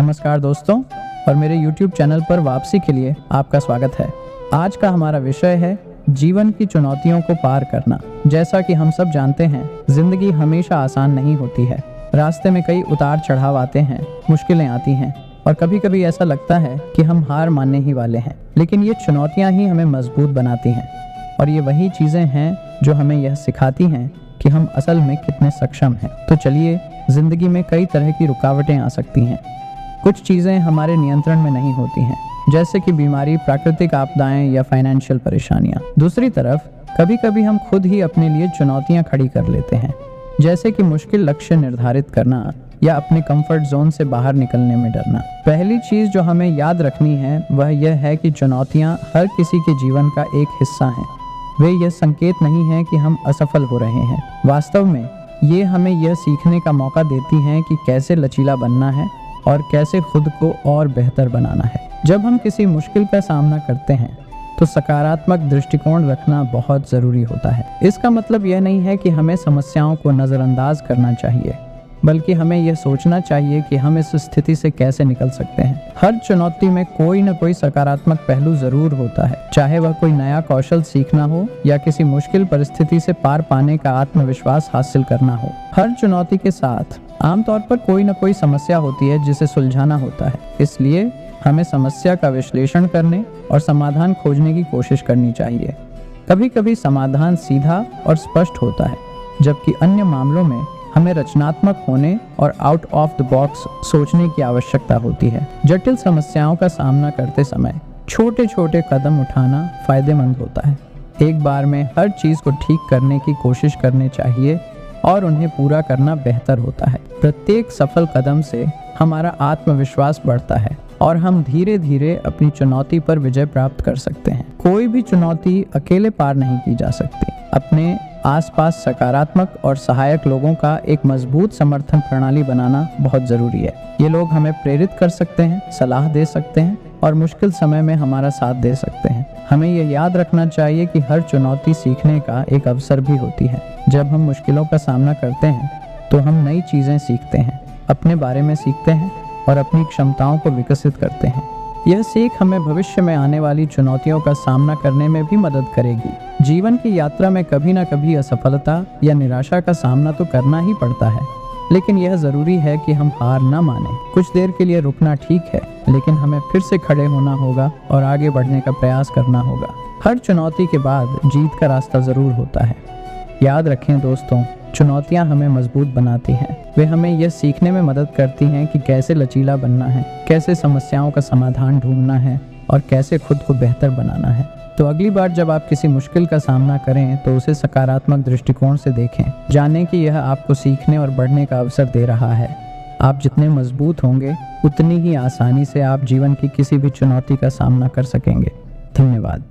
नमस्कार दोस्तों, और मेरे YouTube चैनल पर वापसी के लिए आपका स्वागत है। आज का हमारा विषय है जीवन की चुनौतियों को पार करना। जैसा कि हम सब जानते हैं, जिंदगी हमेशा आसान नहीं होती है। रास्ते में कई उतार चढ़ाव आते हैं, मुश्किलें आती हैं और कभी कभी ऐसा लगता है कि हम हार मानने ही वाले हैं। लेकिन ये चुनौतियाँ ही हमें मजबूत बनाती हैं और ये वही चीज़ें हैं जो हमें यह सिखाती हैं कि हम असल में कितने सक्षम हैं। तो चलिए, जिंदगी में कई तरह की रुकावटें आ सकती हैं। कुछ चीज़ें हमारे नियंत्रण में नहीं होती हैं, जैसे कि बीमारी, प्राकृतिक आपदाएं या फाइनेंशियल परेशानियां। दूसरी तरफ कभी कभी हम खुद ही अपने लिए चुनौतियां खड़ी कर लेते हैं, जैसे कि मुश्किल लक्ष्य निर्धारित करना या अपने कंफर्ट जोन से बाहर निकलने में डरना। पहली चीज़ जो हमें याद रखनी है वह यह है कि चुनौतियाँ हर किसी के जीवन का एक हिस्सा हैं। वे यह संकेत नहीं है कि हम असफल हो रहे हैं। वास्तव में ये हमें यह सीखने का मौका देती हैं कि कैसे लचीला बनना है और कैसे खुद को और बेहतर बनाना है। जब हम किसी मुश्किल का सामना करते हैं तो सकारात्मक दृष्टिकोण रखना बहुत ज़रूरी होता है। इसका मतलब यह नहीं है कि हमें समस्याओं को नज़रअंदाज करना चाहिए, बल्कि हमें यह सोचना चाहिए कि हम इस स्थिति से कैसे निकल सकते हैं। हर चुनौती में कोई न कोई सकारात्मक पहलू ज़रूर होता है, चाहे वह कोई नया कौशल सीखना हो या किसी मुश्किल परिस्थिति से पार पाने का आत्मविश्वास हासिल करना हो। हर चुनौती के साथ आमतौर पर कोई न कोई समस्या होती है जिसे सुलझाना होता है। इसलिए हमें समस्या का विश्लेषण करने और समाधान खोजने की कोशिश करनी चाहिए। कभी कभी समाधान सीधा और स्पष्ट होता है, जबकि अन्य मामलों में हमें रचनात्मक होने और आउट ऑफ द बॉक्स सोचने की आवश्यकता होती है। जटिल समस्याओं का सामना करते समय छोटे छोटे कदम उठाना फायदेमंद होता है। एक बार में हर चीज़ को ठीक करने की कोशिश करनी चाहिए और उन्हें पूरा करना बेहतर होता है। प्रत्येक सफल कदम से हमारा आत्मविश्वास बढ़ता है और हम धीरे धीरे अपनी चुनौती पर विजय प्राप्त कर सकते हैं। कोई भी चुनौती अकेले पार नहीं की जा सकती। अपने आसपास सकारात्मक और सहायक लोगों का एक मजबूत समर्थन प्रणाली बनाना बहुत ज़रूरी है। ये लोग हमें प्रेरित कर सकते हैं, सलाह दे सकते हैं और मुश्किल समय में हमारा साथ दे सकते हैं। हमें यह याद रखना चाहिए कि हर चुनौती सीखने का एक अवसर भी होती है। जब हम मुश्किलों का सामना करते हैं तो हम नई चीज़ें सीखते हैं, अपने बारे में सीखते हैं और अपनी क्षमताओं को विकसित करते हैं। यह सीख हमें भविष्य में आने वाली चुनौतियों का सामना करने में भी मदद करेगी। जीवन की यात्रा में कभी न कभी असफलता या निराशा का सामना तो करना ही पड़ता है, लेकिन यह ज़रूरी है कि हम हार न मानें। कुछ देर के लिए रुकना ठीक है, लेकिन हमें फिर से खड़े होना होगा और आगे बढ़ने का प्रयास करना होगा। हर चुनौती के बाद जीत का रास्ता ज़रूर होता है। याद रखें दोस्तों, चुनौतियाँ हमें मजबूत बनाती हैं। वे हमें यह सीखने में मदद करती हैं कि कैसे लचीला बनना है, कैसे समस्याओं का समाधान ढूंढना है और कैसे खुद को बेहतर बनाना है। तो अगली बार जब आप किसी मुश्किल का सामना करें तो उसे सकारात्मक दृष्टिकोण से देखें। जानें कि यह आपको सीखने और बढ़ने का अवसर दे रहा है। आप जितने मजबूत होंगे, उतनी ही आसानी से आप जीवन की किसी भी चुनौती का सामना कर सकेंगे। धन्यवाद।